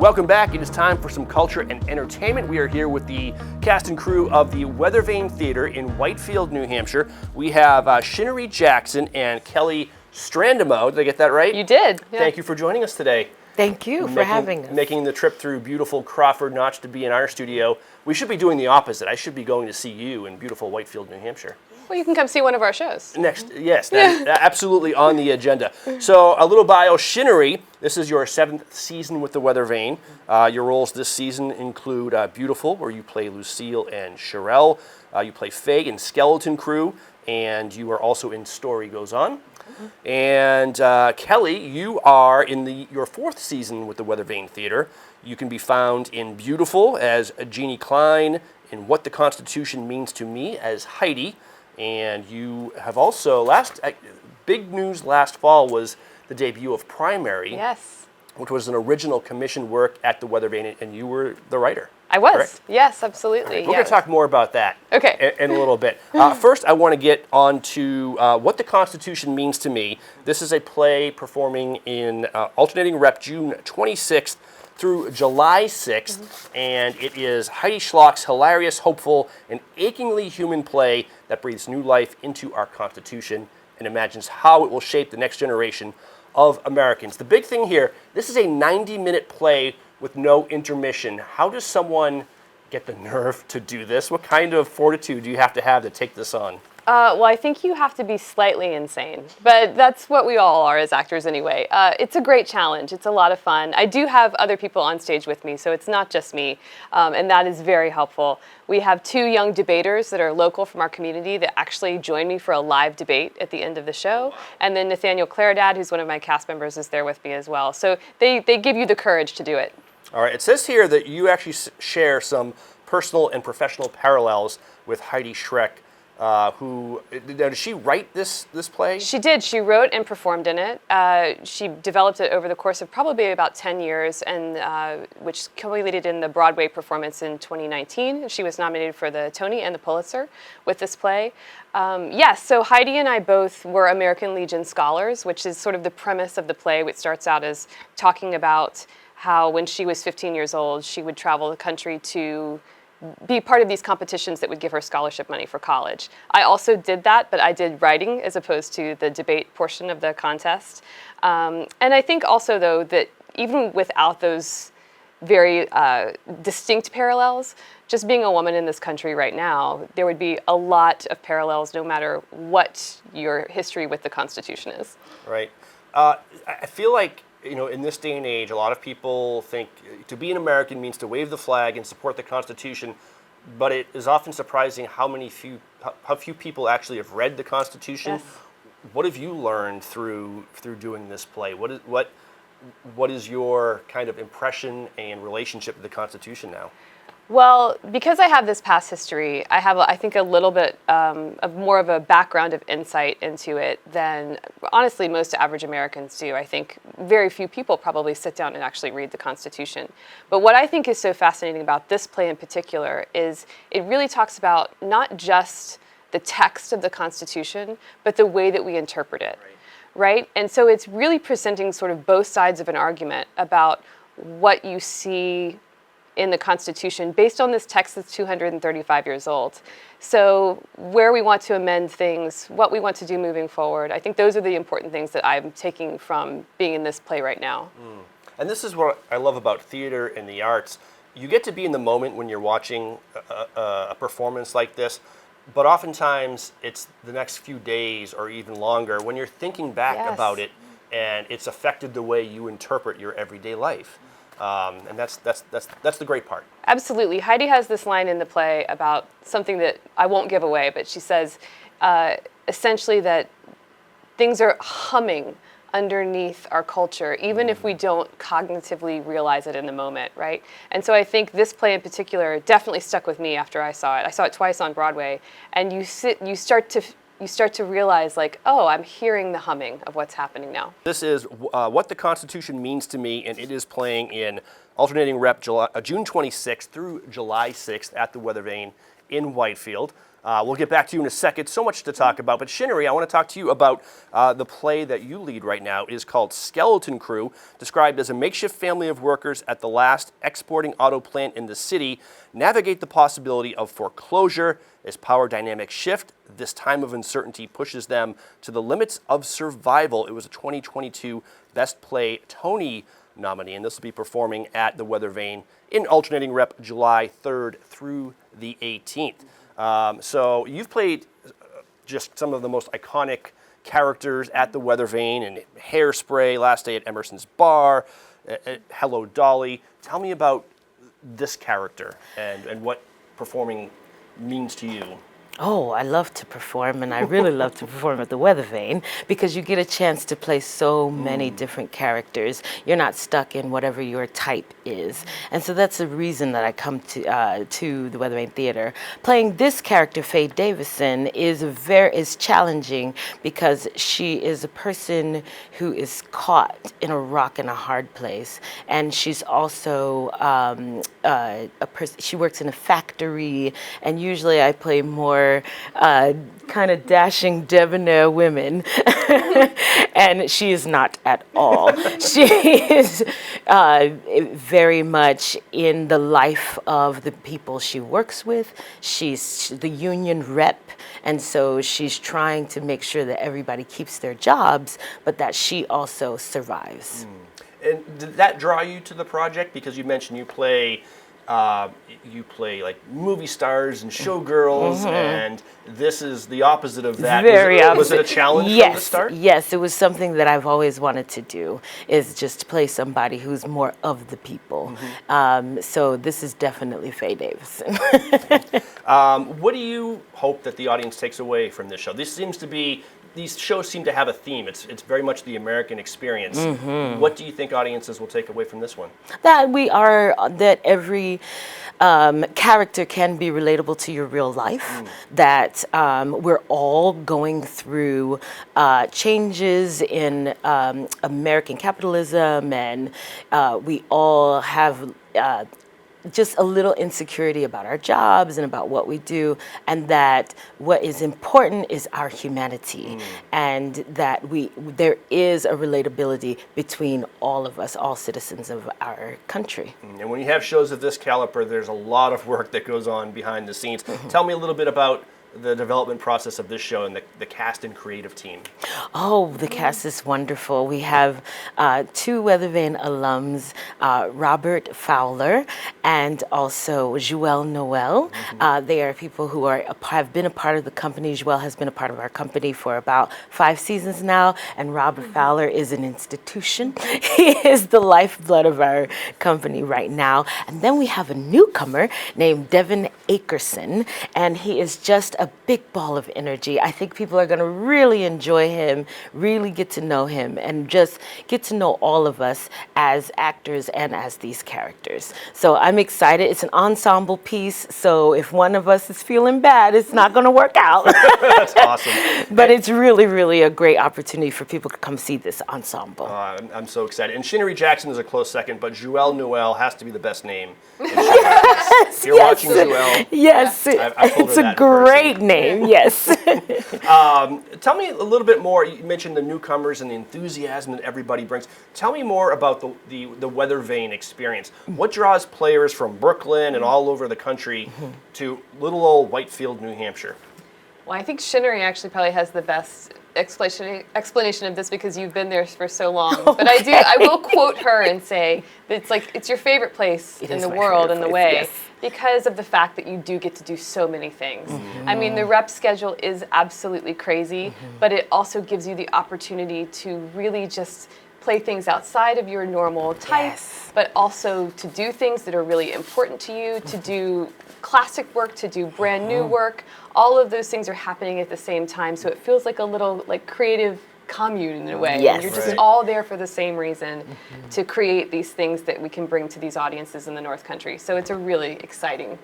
Welcome back. It is time for some culture and entertainment. We are here with the cast and crew of the Weathervane Theater in Whitefield, New Hampshire. We have Shinnerrie Jackson and Kelly Strandemo. Did I get that right? You did. Yeah. Thank you for joining us today. Thank you for having us. Making the trip through beautiful Crawford Notch to be in our studio. We should be doing the opposite. I should be going to see you in beautiful Whitefield, New Hampshire. Well, you can come see one of our shows. Next, yes, that is absolutely on the agenda. So a little bio, Shinnerrie. This is your 7th season with the Weathervane. Your roles this season include Beautiful, where you play Lucille and Sherelle. You play Faye in Skeleton Crew, and you are also in Story Goes On. And Kelly, you are in your 4th season with the Weathervane Theater. You can be found in Beautiful as Jeannie Klein, in What the Constitution Means to Me as Heidi, and you have also, big news last fall was the debut of Primary. Yes. Which was an original commissioned work at the Weathervane, and you were the writer. I was. Correct? Yes, absolutely. Right. We're going to talk more about that in a little bit. First, I want to get on to What the Constitution Means to Me. This is a play performing in alternating rep June 26th through July 6th, and it is Heidi Schlock's hilarious, hopeful, and achingly human play that breathes new life into our Constitution and imagines how it will shape the next generation of Americans. The big thing here, this is a 90-minute play with no intermission. How does someone get the nerve to do this? What kind of fortitude do you have to take this on? Well, I think you have to be slightly insane, but that's what we all are as actors anyway. It's a great challenge. It's a lot of fun. I do have other people on stage with me, so it's not just me, and that is very helpful. We have 2 young debaters that are local from our community that actually join me for a live debate at the end of the show, and then Nathaniel Claridad, who's one of my cast members, is there with me as well. So they give you the courage to do it. All right. It says here that you actually share some personal and professional parallels with Heidi Schreck. Did she write this play? She did. She wrote and performed in it. She developed it over the course of probably about 10 years, and which culminated in the Broadway performance in 2019. She was nominated for the Tony and the Pulitzer with this play. Yes, so Heidi and I both were American Legion scholars, which is sort of the premise of the play, which starts out as talking about how when she was 15 years old, she would travel the country to be part of these competitions that would give her scholarship money for college. I also did that, but I did writing as opposed to the debate portion of the contest. And I think also, though, that even without those very distinct parallels, just being a woman in this country right now, there would be a lot of parallels no matter what your history with the Constitution is. Right. I feel like, in this day and age, a lot of people think to be an American means to wave the flag and support the Constitution, but it is often surprising how few people actually have read the Constitution. Yes. What have you learned through doing this play? What is your kind of impression and relationship with the Constitution now? Well, because I have this past history, I have, I think, a little bit of more of a background of insight into it than, honestly, most average Americans do. I think very few people probably sit down and actually read the Constitution. But what I think is so fascinating about this play in particular is it really talks about not just the text of the Constitution, but the way that we interpret it, right? And so it's really presenting sort of both sides of an argument about what you see in the Constitution based on this text that's 235 years old. So where we want to amend things, what we want to do moving forward, I think those are the important things that I'm taking from being in this play right now. And this is what I love about theater and the arts. You get to be in the moment when you're watching a performance like this, but oftentimes it's the next few days or even longer when you're thinking back about it and it's affected the way you interpret your everyday life. And that's the great part. Absolutely. Heidi has this line in the play about something that I won't give away, but she says essentially that things are humming underneath our culture, even if we don't cognitively realize it in the moment, right? And so I think this play in particular definitely stuck with me after I saw it. I saw it twice on Broadway, and you start to realize, like, oh, I'm hearing the humming of what's happening now. This is What the Constitution Means to Me, and it is playing in alternating rep June 26th through July 6th at the Weathervane in Whitefield. We'll get back to you in a second. So much to talk about. But Shinnerrie, I want to talk to you about the play that you lead right now. It is called Skeleton Crew, described as a makeshift family of workers at the last exporting auto plant in the city navigate the possibility of foreclosure as power dynamics shift. This time of uncertainty pushes them to the limits of survival. It was a 2022 Best Play Tony nominee, and this will be performing at the Weathervane in alternating rep July 3rd through the 18th. So you've played just some of the most iconic characters at the Weathervane, and Hairspray, Last Day at Emerson's Bar, Hello Dolly. Tell me about this character and what performing means to you. Oh, I love to perform, and I really love to perform at the Weathervane because you get a chance to play so many different characters. You're not stuck in whatever your type is, and so that's the reason that I come to the Weathervane Theater. Playing this character, Faye Davison, is challenging because she is a person who is caught in a rock and a hard place, and she's also a person. She works in a factory, and usually I play more kind of dashing debonair women, and she is not at all. She is very much in the life of the people she works with. She's the union rep, and so she's trying to make sure that everybody keeps their jobs, but that she also survives. And did that draw you to the project? Because you mentioned you play like movie stars and showgirls, and this is the opposite of that. Was it a challenge from the start? Yes, it was something that I've always wanted to do, is just play somebody who's more of the people. So this is definitely Faye Davison. What do you hope that the audience takes away from this show? These shows seem to have a theme. It's very much the American experience. What do you think audiences will take away from this one? That every character can be relatable to your real life, that we're all going through changes in American capitalism, and we all have just a little insecurity about our jobs and about what we do, and that what is important is our humanity, and that there is a relatability between all of us, all citizens of our country. And when you have shows of this caliber, there's a lot of work that goes on behind the scenes. Tell me a little bit about the development process of this show and the cast and creative team. Oh, the cast is wonderful. We have two Weathervane alums, Robert Fowler and also Joelle Noel. They are people who have been a part of the company. Joelle has been a part of our company for about 5 seasons now, and Robert Fowler is an institution. He is the lifeblood of our company right now. And then we have a newcomer named Devin Akerson, and he is just a big ball of energy. I think people are going to really enjoy him, really get to know him, and just get to know all of us as actors and as these characters. So I'm excited. It's an ensemble piece, so if one of us is feeling bad, it's not going to work out. That's awesome. But it's really, really a great opportunity for people to come see this ensemble. I'm so excited. And Shinnerrie Jackson is a close second, but Joelle Noel has to be the best name. If you're watching Joelle, yes, I've told her it's a great name. Yes. Tell me a little bit more. You mentioned the newcomers and the enthusiasm that everybody brings. Tell me more about the Weathervane experience. What draws players from Brooklyn and all over the country to little old Whitefield, New Hampshire? Well, I think Shinnerrie actually probably has the best explanation of this because you've been there for so long. But I will quote her and say that it's your favorite place in the world in the way, because of the fact that you do get to do so many things. I mean, the rep schedule is absolutely crazy, but it also gives you the opportunity to really just play things outside of your normal type, but also to do things that are really important to you, to do classic work, to do brand new work. All of those things are happening at the same time, so it feels like a little creative commune in a way. Yes. And you're just all there for the same reason, to create these things that we can bring to these audiences in the North Country. So it's a really exciting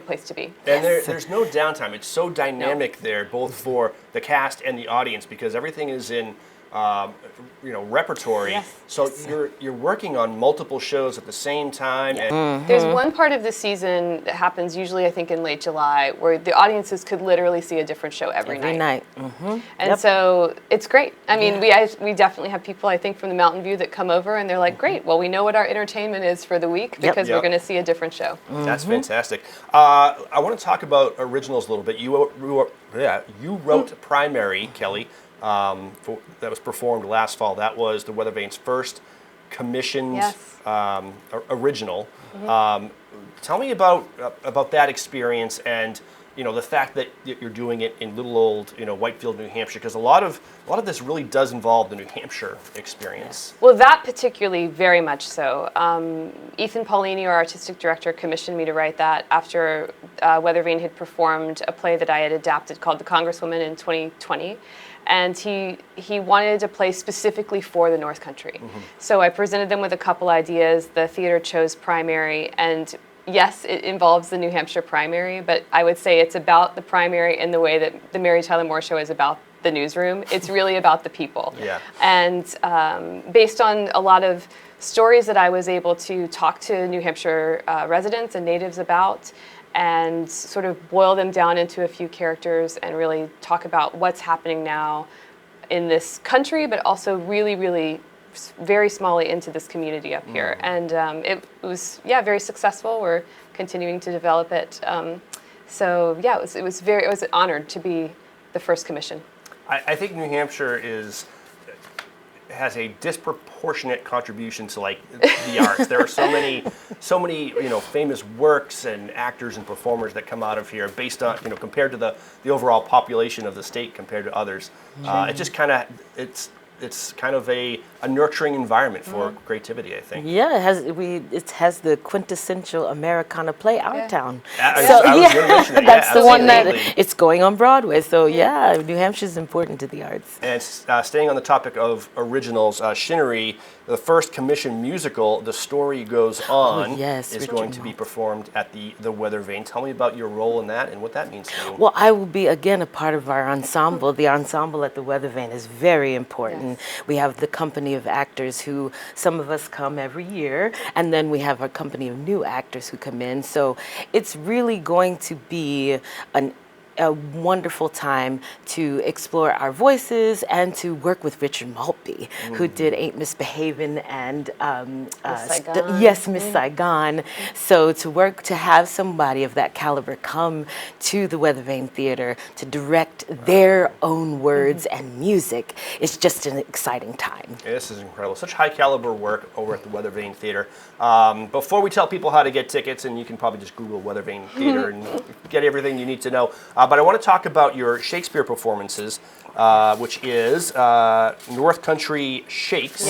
place to be. And there's no downtime. It's so dynamic there, both for the cast and the audience, because everything is in repertory. Yes. So you're working on multiple shows at the same time. Yeah. And There's one part of the season that happens usually, I think, in late July, where the audiences could literally see a different show every night. And so it's great. I mean, we definitely have people, I think, from the Mountain View that come over and they're like, great, well, we know what our entertainment is for the week because we're going to see a different show. That's fantastic. I want to talk about originals a little bit. You wrote Primary, Kelly, that was performed last fall. That was the Weathervane's first commissioned original. Tell me about that experience and the fact that you're doing it in little old Whitefield, New Hampshire, because a lot of this really does involve the New Hampshire experience. Well, that particularly, very much so. Ethan Paulini, our artistic director, commissioned me to write that after Weathervane had performed a play that I had adapted called The Congresswoman in 2020. And he wanted a play specifically for the North Country. So I presented them with a couple ideas. The theater chose Primary, and yes, it involves the New Hampshire primary, but I would say it's about the primary in the way that the Mary Tyler Moore Show is about the newsroom. It's really about the people. Yeah. And based on a lot of stories that I was able to talk to New Hampshire residents and natives about, and sort of boil them down into a few characters and really talk about what's happening now in this country, but also really, really very smallly into this community up here. And it was, very successful. We're continuing to develop it. So yeah, it was honored to be the first commission. I think New Hampshire has a disproportionate contribution to the arts. There are so many famous works and actors and performers that come out of here based on compared to the overall population of the state compared to others. It just it's kind of a nurturing environment for creativity, I think. Yeah, it has the quintessential Americana play, Our Town. I was going to mention that. That's the one that absolutely. it's going on Broadway. So New Hampshire is important to the arts. And staying on the topic of originals, Shinnerrie, the first commissioned musical, The Story Goes On, is going to be performed at the Weathervane. Tell me about your role in that and what that means to you. Well, I will be, again, a part of our ensemble. The ensemble at the Weathervane is very important. We have the company of actors who, some of us come every year, and then we have a company of new actors who come in. So it's really going to be a wonderful time to explore our voices and to work with Richard Maltby, who did Ain't Misbehavin' and Miss Saigon. So to have somebody of that caliber come to the Weathervane Theater to direct their own words and music is just an exciting time. This is incredible. Such high caliber work over at the Weathervane Theater. Before we tell people how to get tickets, and you can probably just Google Weathervane Theater and get everything you need to know. But I want to talk about your Shakespeare performances, which is North Country Shakes,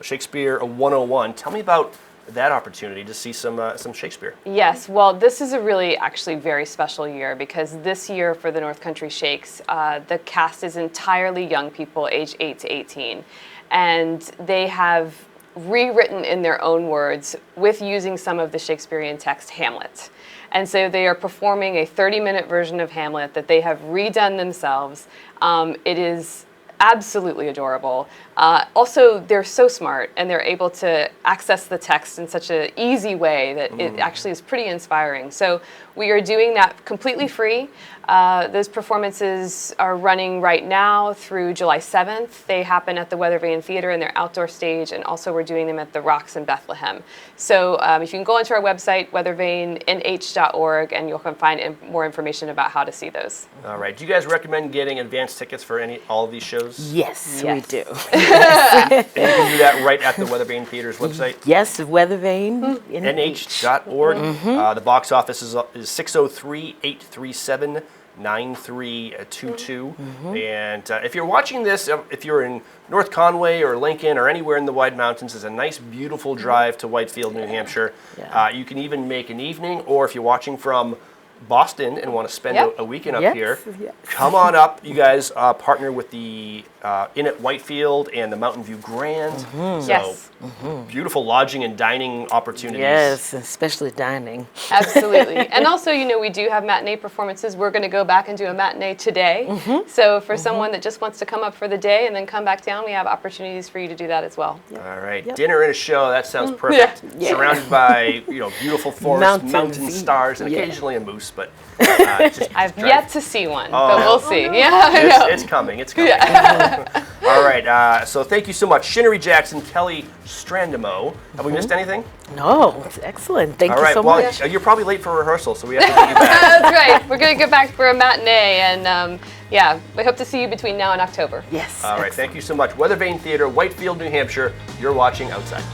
Shakespeare 101. Tell me about that opportunity to see some Shakespeare. Yes, well, this is a really actually very special year because this year for the North Country Shakes, the cast is entirely young people aged 8 to 18. And they have rewritten in their own words with using some of the Shakespearean text Hamlet. And so they are performing a 30-minute version of Hamlet that they have redone themselves. It is absolutely adorable. Also, they're so smart and they're able to access the text in such an easy way that it actually is pretty inspiring. So we are doing that completely free. Those performances are running right now through July 7th. They happen at the Weathervane Theater in their outdoor stage, and also we're doing them at the Rocks in Bethlehem. So if you can go onto our website, weathervanenh.org, and you'll find more information about how to see those. All right. Do you guys recommend getting advance tickets for all of these shows? Yes, we do. And you can do that right at the Weathervane Theater's website? Yes, Weathervane. nh.org. The box office is 603-837 9322. And if you're watching this, if you're in North Conway or Lincoln or anywhere in the Wide Mountains, it's a nice, beautiful drive to Whitefield, New Hampshire. You can even make an evening, or if you're watching from Boston and want to spend a weekend up here, come on up. You guys partner with the Inn at Whitefield and the Mountain View Grand. So Yes. beautiful lodging and dining opportunities. Yes, especially dining. Absolutely. And also, we do have matinee performances. We're going to go back and do a matinee today. So for someone that just wants to come up for the day and then come back down, we have opportunities for you to do that as well. All right, dinner and a show. That sounds perfect. Yeah. Surrounded by beautiful forests, Mountains. mountain stars, and Yeah. occasionally a moose. But just I've drive. yet to see one, but we'll see. Yeah, I know. It's coming. It's coming. All right. So thank you so much, Shinnerrie Jackson, Kelly Strandemo. Have we missed anything? No, it's excellent. Thank All you right. so Well, much. you're probably late for rehearsal, so we have to get you back. That's right. We're going to get back for a matinee, and we hope to see you between now and October. Yes. All right. Thank you so much. Weathervane Theater, Whitefield, New Hampshire. You're watching Outside.